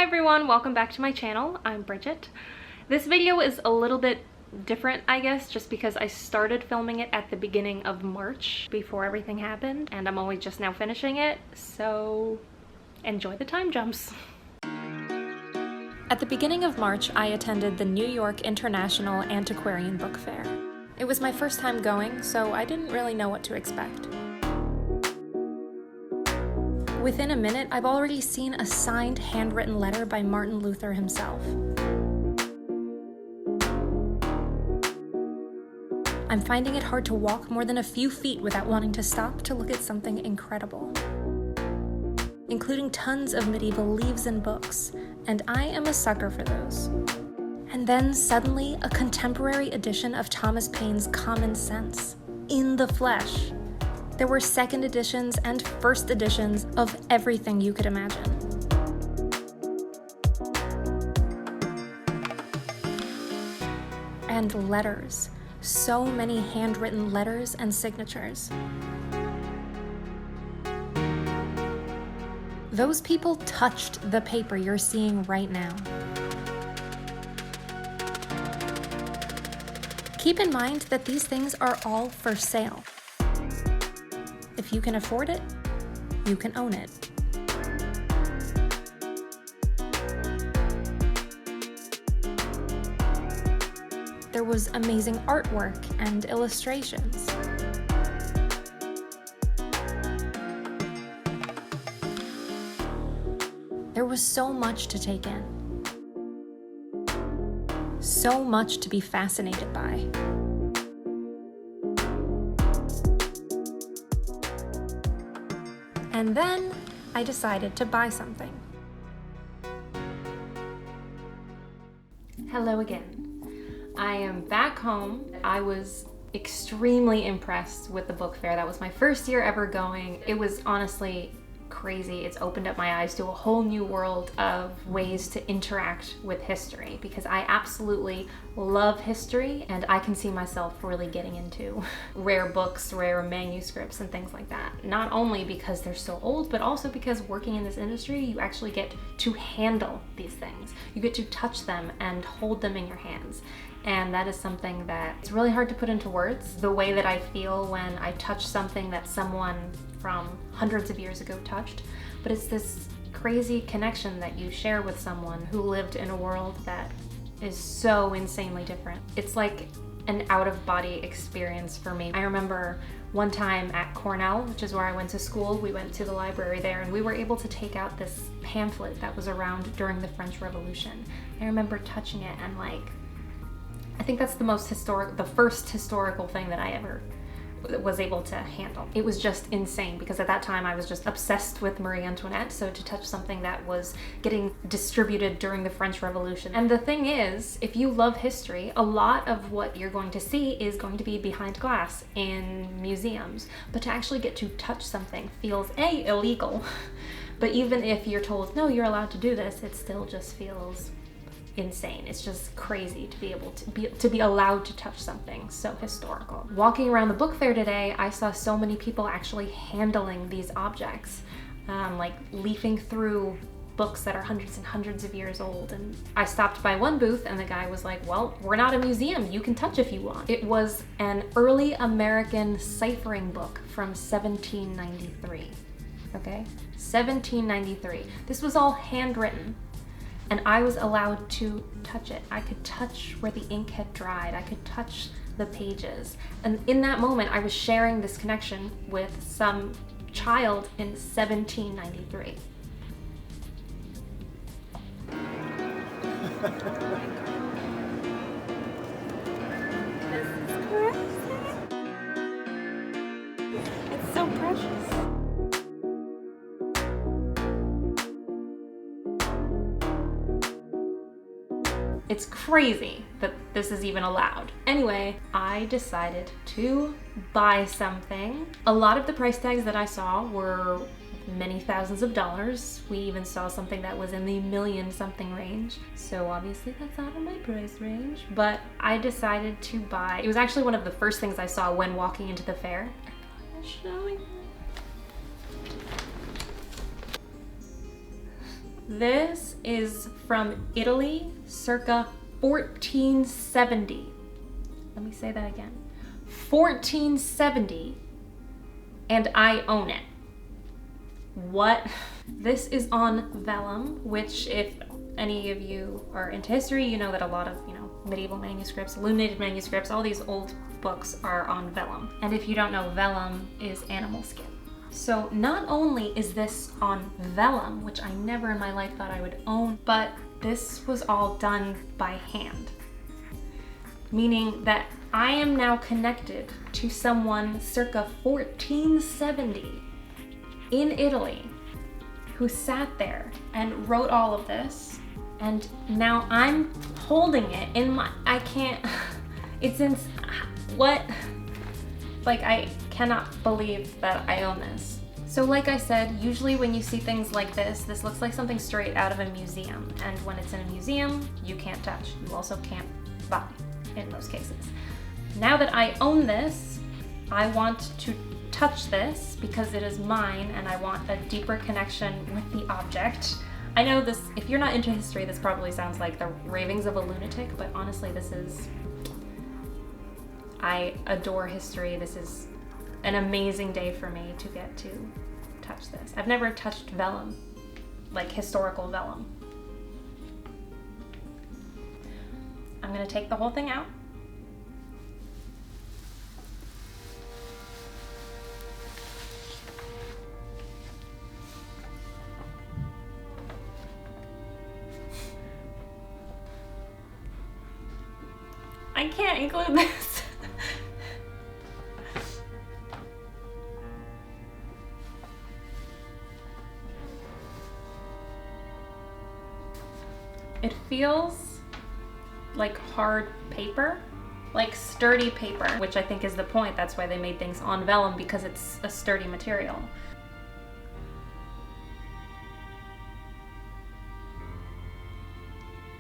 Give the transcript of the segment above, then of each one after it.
Hi everyone, welcome back to my channel. I'm Bridget. This video is a little bit different, I guess, just because I started filming it at the beginning of March before everything happened, and I'm only just now finishing it, so enjoy the time jumps. At the beginning of March, I attended the New York International Antiquarian Book Fair. It was my first time going, so I didn't really know what to expect. Within a minute, I've already seen a signed handwritten letter by Martin Luther himself. I'm finding it hard to walk more than a few feet without wanting to stop to look at something incredible, including tons of medieval leaves and books, and I am a sucker for those. And then suddenly, a contemporary edition of Thomas Paine's Common Sense, in the flesh. There were second editions and first editions of everything you could imagine. And letters. So many handwritten letters and signatures. Those people touched the paper you're seeing right now. Keep in mind that these things are all for sale. If you can afford it, you can own it. There was amazing artwork and illustrations. There was so much to take in. So much to be fascinated by. And then I decided to buy something. Hello again. I am back home. I was extremely impressed with the book fair. That was my first year ever going. It was honestly crazy. It's opened up my eyes to a whole new world of ways to interact with history, because I absolutely love history and I can see myself really getting into rare books, rare manuscripts and things like that. Not only because they're so old, but also because working in this industry, you actually get to handle these things. You get to touch them and hold them in your hands. And that is something that it's really hard to put into words. The way that I feel when I touch something that someone from hundreds of years ago touched, but it's this crazy connection that you share with someone who lived in a world that is so insanely different. It's like an out-of-body experience for me. I remember one time at Cornell, which is where I went to school, we went to the library there and we were able to take out this pamphlet that was around during the French Revolution. I remember touching it and I think that's the first historical thing that I ever was able to handle. It was just insane because at that time I was just obsessed with Marie Antoinette, so to touch something that was getting distributed during the French Revolution. And the thing is, if you love history, a lot of what you're going to see is going to be behind glass in museums, but to actually get to touch something feels illegal, but even if you're told, no, you're allowed to do this, it still just feels insane. It's just crazy to be able to be allowed to touch something so historical. Walking around the book fair today, I saw so many people actually handling these objects, like leafing through books that are hundreds and hundreds of years old. And I stopped by one booth and the guy was like, well, we're not a museum, you can touch if you want. It was an early American ciphering book from 1793. Okay, 1793. This was all handwritten. And I was allowed to touch it. I could touch where the ink had dried. I could touch the pages. And in that moment, I was sharing this connection with some child in 1793. This is crazy. It's so precious. It's crazy that this is even allowed. Anyway, I decided to buy something. A lot of the price tags that I saw were many thousands of dollars. We even saw something that was in the million something range. So obviously that's out of my price range, but I decided to buy, it was actually one of the first things I saw when walking into the fair. I'll show you. This is from Italy, circa 1470. Let me say that again. 1470, and I own it. What? This is on vellum, which if any of you are into history, you know that a lot of, medieval manuscripts, illuminated manuscripts, all these old books are on vellum. And if you don't know, vellum is animal skin. So not only is this on vellum, which I never in my life thought I would own, but this was all done by hand. Meaning that I am now connected to someone circa 1470 in Italy who sat there and wrote all of this. And now I'm holding it in I can't, it's in, what? Like, I cannot believe that I own this. So like I said, usually when you see things like this looks like something straight out of a museum. And when it's in a museum, you can't touch. You also can't buy in most cases. Now that I own this, I want to touch this because it is mine and I want a deeper connection with the object. I know this, if you're not into history, this probably sounds like the ravings of a lunatic, but honestly, I adore history. This is an amazing day for me to get to touch this. I've never touched vellum, like historical vellum. I'm gonna take the whole thing out. I can't include this. It feels like hard paper, like sturdy paper, which I think is the point. That's why they made things on vellum, because it's a sturdy material.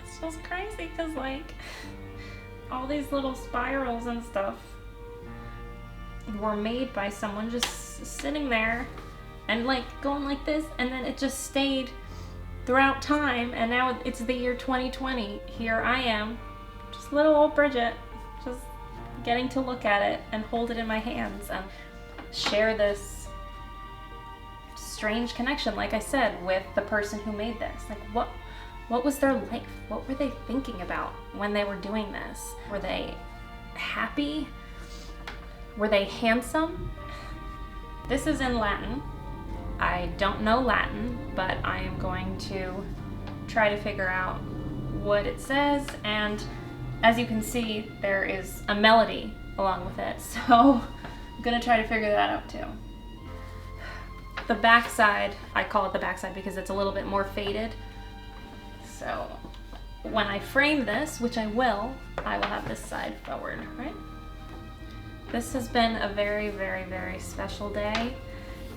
It's just crazy because like all these little spirals and stuff were made by someone just sitting there and like going like this, and then it just stayed throughout time, and now it's the year 2020. Here I am, just little old Bridget, just getting to look at it and hold it in my hands and share this strange connection, like I said, with the person who made this. Like, what was their life? What were they thinking about when they were doing this? Were they happy? Were they handsome? This is in Latin. I don't know Latin, but I am going to try to figure out what it says. And as you can see, there is a melody along with it. So I'm gonna try to figure that out too. The backside, I call it the backside because it's a little bit more faded. So when I frame this, which I will have this side forward, right? This has been a very, very, very special day,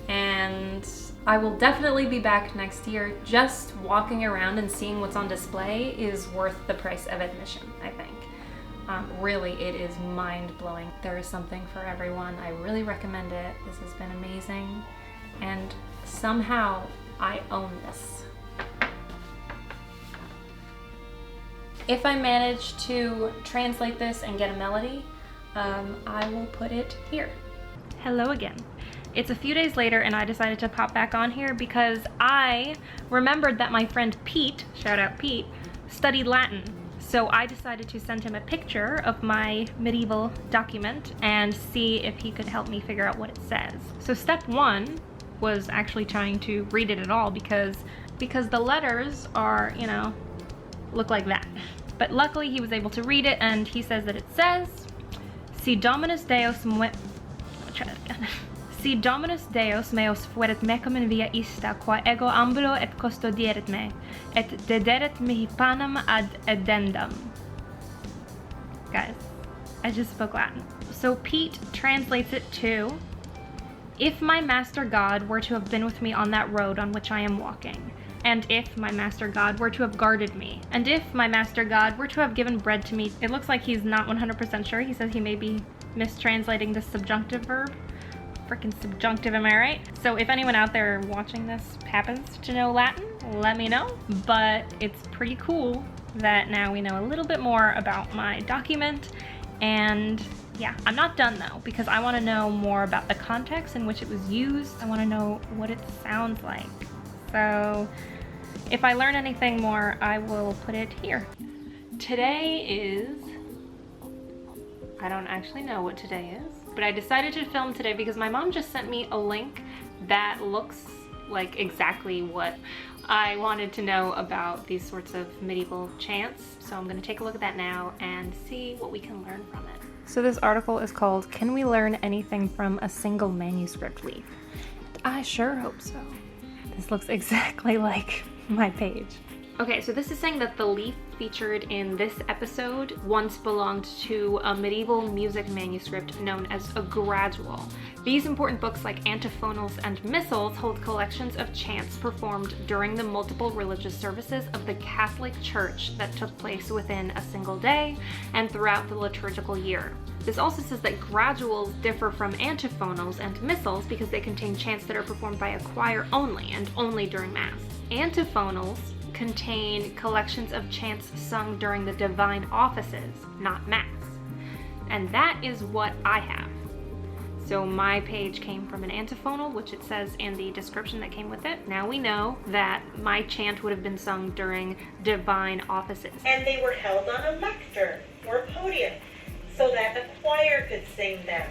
and I will definitely be back next year. Just walking around and seeing what's on display is worth the price of admission, I think. Really, it is mind-blowing. There is something for everyone. I really recommend it. This has been amazing, and somehow I own this. If I manage to translate this and get a melody, I will put it here. Hello again. It's a few days later and I decided to pop back on here because I remembered that my friend Pete, shout out Pete, studied Latin. So I decided to send him a picture of my medieval document and see if he could help me figure out what it says. So step one was actually trying to read it at all because the letters are, look like that. But luckily he was able to read it, and he says that it says, Si Dominus Deus Si Dominus Deus meus fuerit mecum in via ista, qua ego ambulo et custodierit me, et dederet mihi panem ad addendum. Guys, I just spoke Latin. So Pete translates it to, if my master God were to have been with me on that road on which I am walking, and if my master God were to have guarded me, and if my master God were to have given bread to me. It looks like he's not 100% sure. He says he may be mistranslating the subjunctive verb. Frickin' subjunctive, am I right? So if anyone out there watching this happens to know Latin, let me know. But it's pretty cool that now we know a little bit more about my document. And yeah, I'm not done though, because I want to know more about the context in which it was used. I want to know what it sounds like. So if I learn anything more, I will put it here. Today is, I don't actually know what today is, but I decided to film today because my mom just sent me a link that looks like exactly what I wanted to know about these sorts of medieval chants. So I'm going to take a look at that now and see what we can learn from it. So this article is called, "Can we learn anything from a single manuscript leaf?" I sure hope so. This looks exactly like my page. Okay, so this is saying that the leaf featured in this episode once belonged to a medieval music manuscript known as a gradual. These important books like antiphonals and missals hold collections of chants performed during the multiple religious services of the Catholic Church that took place within a single day and throughout the liturgical year. This also says that graduals differ from antiphonals and missals because they contain chants that are performed by a choir only and only during Mass. Antiphonals contain collections of chants sung during the divine offices, not Mass. And that is what I have. So my page came from an antiphonal, which it says in the description that came with it. Now we know that my chant would have been sung during divine offices. And they were held on a lectern or a podium so that the choir could sing them.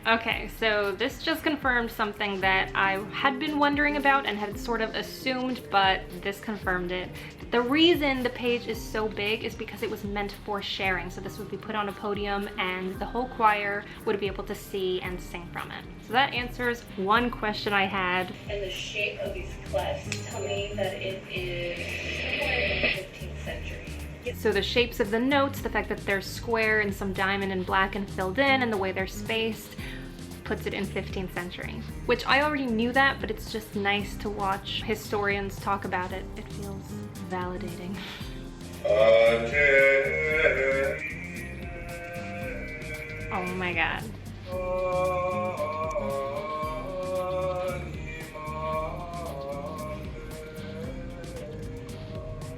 Okay, so this just confirmed something that I had been wondering about and had sort of assumed, but this confirmed it. The reason the page is so big is because it was meant for sharing. So this would be put on a podium and the whole choir would be able to see and sing from it. So that answers one question I had. And the shape of these clefs tell me that it is somewhere in the 15th century. So the shapes of the notes, the fact that they're square and some diamond and black and filled in, and the way they're spaced, puts it in 15th century. Which I already knew that, but it's just nice to watch historians talk about it. It feels validating. Oh my god.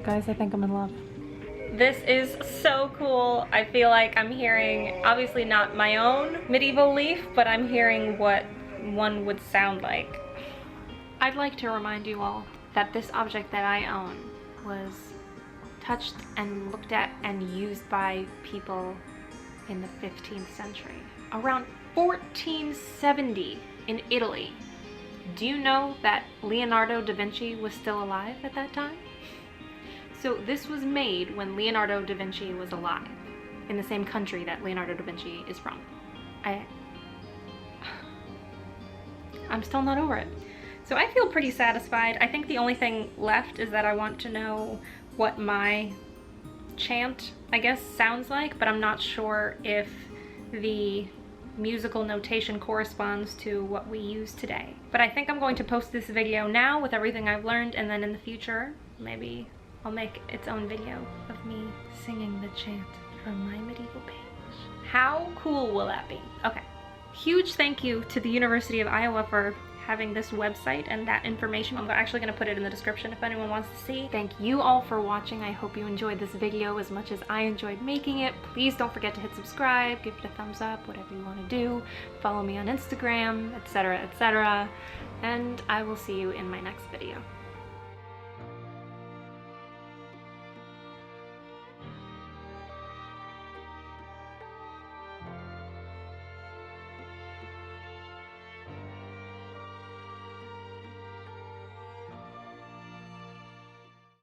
Guys, I think I'm in love. This is so cool. I feel like I'm hearing, obviously not my own medieval leaf, but I'm hearing what one would sound like. I'd like to remind you all that this object that I own was touched and looked at and used by people in the 15th century. Around 1470 in Italy. Do you know that Leonardo da Vinci was still alive at that time? So this was made when Leonardo da Vinci was alive, in the same country that Leonardo da Vinci is from. I'm still not over it. So I feel pretty satisfied. I think the only thing left is that I want to know what my chant, I guess, sounds like, but I'm not sure if the musical notation corresponds to what we use today. But I think I'm going to post this video now with everything I've learned, and then in the future, maybe I'll make its own video of me singing the chant from my medieval page. How cool will that be? Okay. Huge thank you to the University of Iowa for having this website and that information. I'm actually going to put it in the description if anyone wants to see. Thank you all for watching. I hope you enjoyed this video as much as I enjoyed making it. Please don't forget to hit subscribe, give it a thumbs up, whatever you want to do. Follow me on Instagram, etc., etc. And I will see you in my next video.